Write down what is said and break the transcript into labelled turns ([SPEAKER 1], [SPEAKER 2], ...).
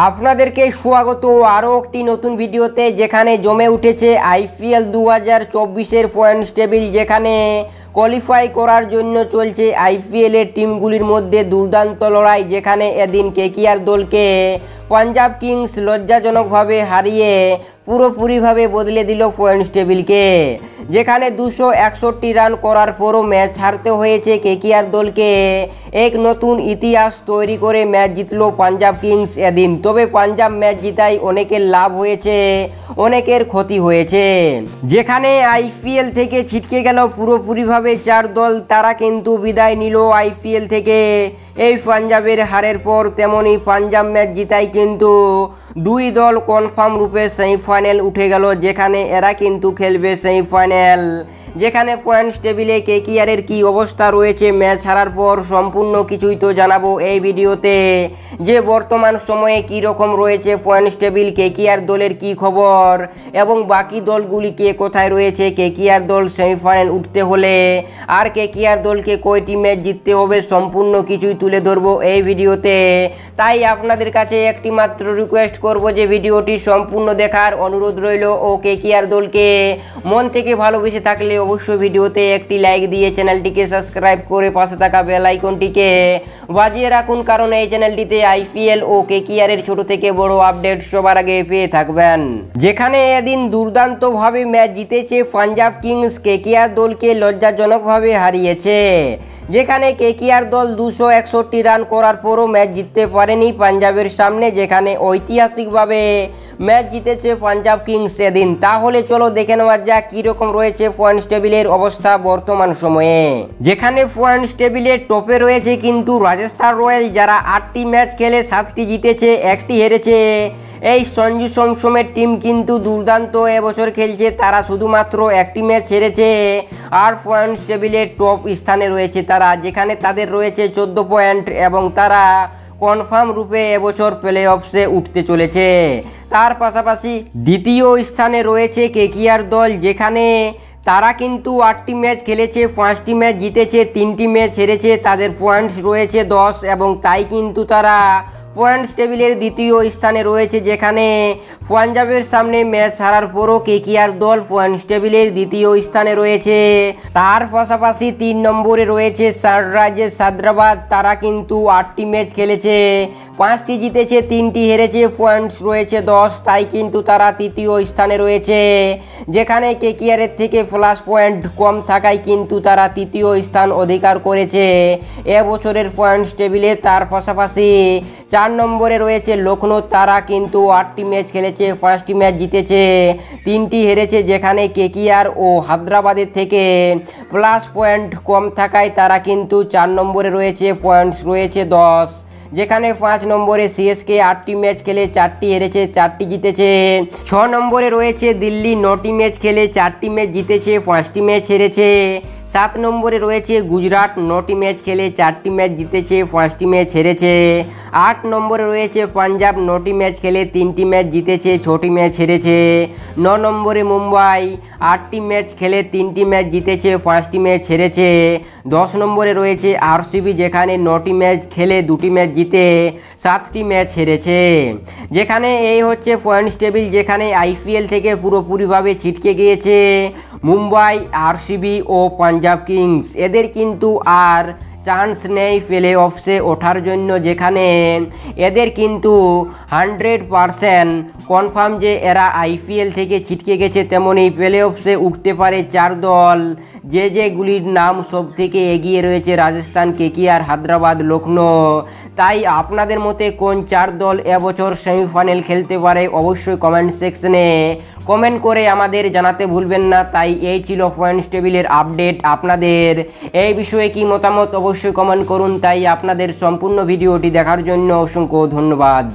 [SPEAKER 1] আপনাদেরকে স্বাগত আরও একটি নতুন ভিডিওতে, যেখানে জমে উঠেছে আইপিএল 2024-এর পয়েন্টস টেবিল। যেখানে কোয়ালিফাই করার জন্য চলছে আইপিএলের টিমগুলির মধ্যে দুর্দান্ত লড়াই। যেখানে এদিন কেকেআর দলকে পাঞ্জাব কিংস লজ্জাজনকভাবে হারিয়ে পুরোপুরিভাবে বদলে দিল পয়েন্টস টেবিলকে। যেখানে 261 রান করার পরও ম্যাচ হারতে হয়েছে কেকেআর দলকে। এক নতুন ইতিহাস তৈরি করে ম্যাচ জিতল পাঞ্জাব কিংস এদিন। তবে পাঞ্জাব ম্যাচ জিতায় অনেকের লাভ হয়েছে, অনেকের ক্ষতি হয়েছে। যেখানে আইপিএল থেকে ছিটকে গেল পুরোপুরিভাবে 4 দল, তারা কিন্তু বিদায় নিল আইপিএল থেকে এই পাঞ্জাবের হারের পর। তেমনই পাঞ্জাব ম্যাচ জিতায় কিন্তু 2 দল কনফার্ম রূপে সেমিফাইনাল উঠে গেল। যেখানে এরা কিন্তু খেলবে সেমিফাইনাল। যেখানে পয়েন্টস টেবিলে কেকেআরের কী অবস্থা রয়েছে ম্যাচ হারার পর, সম্পূর্ণ কিছুই তো জানাবো এই ভিডিওতে। যে বর্তমান সময়ে কী রকম রয়েছে পয়েন্টস টেবিল, কেকেআর দলের কী খবর এবং বাকি দলগুলি কে কোথায় রয়েছে। কেকেআর দল সেমিফাইনাল উঠতে হলে আর কেকেআর দলকে কয়টি ম্যাচ জিততে হবে, সম্পূর্ণ কিছুই তুলে ধরবো এই ভিডিওতে। তাই আপনাদের কাছে একটি মাত্র রিকোয়েস্ট করব যে ভিডিওটি সম্পূর্ণ দেখার অনুরোধ রইল। ও কেকেআর দলকে মন থেকে ভালোবেসে থাকলে অবশ্যই ভিডিওতে একটি লাইক দিয়ে চ্যানেলটিকে সাবস্ক্রাইব করে পাশে থাকা বেল আইকনটিকে বাজিয়ে রাখুন, কারণ এই চ্যানেলটিতে আইপিএল ও কেকেআরের ছোট থেকে বড় আপডেট সবার আগে পেয়ে থাকবেন। যেখানে এদিন দুর্দান্তভাবে ম্যাচ জিতেছে পাঞ্জাব কিংস, কেকেআর দলকে লজ্জাজনকভাবে হারিয়েছে। যেখানে কেকেআর দল 261 রান করার পরও ম্যাচ জিততে পারেনি পাঞ্জাবের সামনে। যেখানে ঐতিহাসিকভাবে ম্যাচ জিতেছে পাঞ্জাব কিংস এদিন। তাহলে চলো দেখে নেওয়া যাক কীরকম রয়েছে পয়েন্টস টেবিলের অবস্থা বর্তমান সময়ে। যেখানে পয়েন্টস টেবিলের টপে রয়েছে কিন্তু রাজস্থান রয়্যাল, যারা 8টি ম্যাচ খেলে 7টি জিতেছে, 1টি হেরেছে। এই সঞ্জু স্যামসনের টিম কিন্তু দুর্দান্ত এবছর খেলছে, তারা শুধুমাত্র 1টি ম্যাচ হেরেছে আর পয়েন্টস টেবিলের টপ স্থানে রয়েছে তারা। যেখানে তাদের রয়েছে 14 পয়েন্ট এবং তারা কনফার্ম রূপে এবছর প্লে অফসে উঠতে চলেছে। তার পাশাপাশি দ্বিতীয় স্থানে রয়েছে কেকেআর দল, যেখানে তারা কিন্তু 8টি ম্যাচ খেলেছে, 5টি ম্যাচ জিতেছে, 3টি ম্যাচ হেরেছে। তাদের পয়েন্টস রয়েছে 10 এবং তাই কিন্তু তারা পয়েন্টস টেবিলের দ্বিতীয় স্থানে রয়েছে। যেখানে পাঞ্জাবের সামনে ম্যাচ হারার পরও কেকেআর দল পয়েন্টস টেবিলের দ্বিতীয় স্থানে রয়েছে। তার পাশাপাশি 3 নম্বরে রয়েছে সানরাইজার্স হায়দ্রাবাদ, তারা কিন্তু 8টি ম্যাচ খেলেছে, 5টি জিতেছে, 3টি হেরেছে, পয়েন্টস রয়েছে 10, তাই কিন্তু তারা তৃতীয় স্থানে রয়েছে। যেখানে কেকেআরের থেকে প্লাস পয়েন্ট কম থাকায় কিন্তু তারা তৃতীয় স্থান অধিকার করেছে এবছরের পয়েন্টস টেবিলে। তার পাশাপাশি 4 নম্বরে রয়েছে লখনৌ, তারা কিন্তু 8টি ম্যাচ খেলেছে, 5টি ম্যাচ জিতেছে, 3টি হেরেছে। যেখানে কেকেআর ও হায়দ্রাবাদের থেকে প্লাস পয়েন্ট কম থাকায় তারা কিন্তু 4 নম্বরে রয়েছে, পয়েন্টস রয়েছে 10। যেখানে 5 নম্বরে সিএসকে 8টি ম্যাচ খেলে 4টি হেরেছে, 4টি জিতেছে। 6 নম্বরে রয়েছে দিল্লি, 9টি ম্যাচ খেলে 4টি ম্যাচ জিতেছে, 5টি ম্যাচ হেরেছে। 7 নম্বরে রয়েছে গুজরাট, 9টি ম্যাচ খেলে 4টি ম্যাচ জিতেছে, 5টি ম্যাচ হেরেছে। 8 নম্বরে রয়েছে পাঞ্জাব, 9টি ম্যাচ খেলে 3টি ম্যাচ জিতেছে, 6টি ম্যাচ হেরেছে। 9 নম্বরে মুম্বাই, 8টি ম্যাচ খেলে 3টি ম্যাচ জিতেছে, 5টি ম্যাচ হেরেছে। 10 নম্বরে রয়েছে আরসিবি, যেখানে 9টি ম্যাচ খেলে 2টি ম্যাচ জিতে 7টি ম্যাচ হেরেছে। যেখানে এই হচ্ছে পয়েন্টস টেবিল। যেখানে আইপিএল থেকে পুরোপুরিভাবে ছিটকে গিয়েছে মুম্বাই, আরসিবি ও পাঞ্জাব কিংস। এদের কিন্তু আর চান্স নেই প্লে অফসে ওঠার জন্য। যেখানে এদের কিন্তু 100% কনফার্ম যে এরা আইপিএল থেকে ছিটকে গেছে। তেমনই প্লে অফসে উঠতে পারে 4 দল, যেগুলির নাম সব থেকে এগিয়ে রয়েছে রাজস্থান, কেকেআর, হায়দ্রাবাদ, লখনৌ। তাই আপনাদের মতে কোন 4 দল এবছর সেমিফাইনাল খেলতে পারে অবশ্যই কমেন্ট সেকশনে কমেন্ট করে আমাদের জানাতে ভুলবেন না। তাই এই ছিল পয়েন্টস টেবিলের আপডেট। আপনাদের এই বিষয়ে কি মতামত অবশ্যই কমেন্ট করুন। তাই আপনাদের সম্পূর্ণ ভিডিওটি দেখার জন্য অসংখ্য ধন্যবাদ।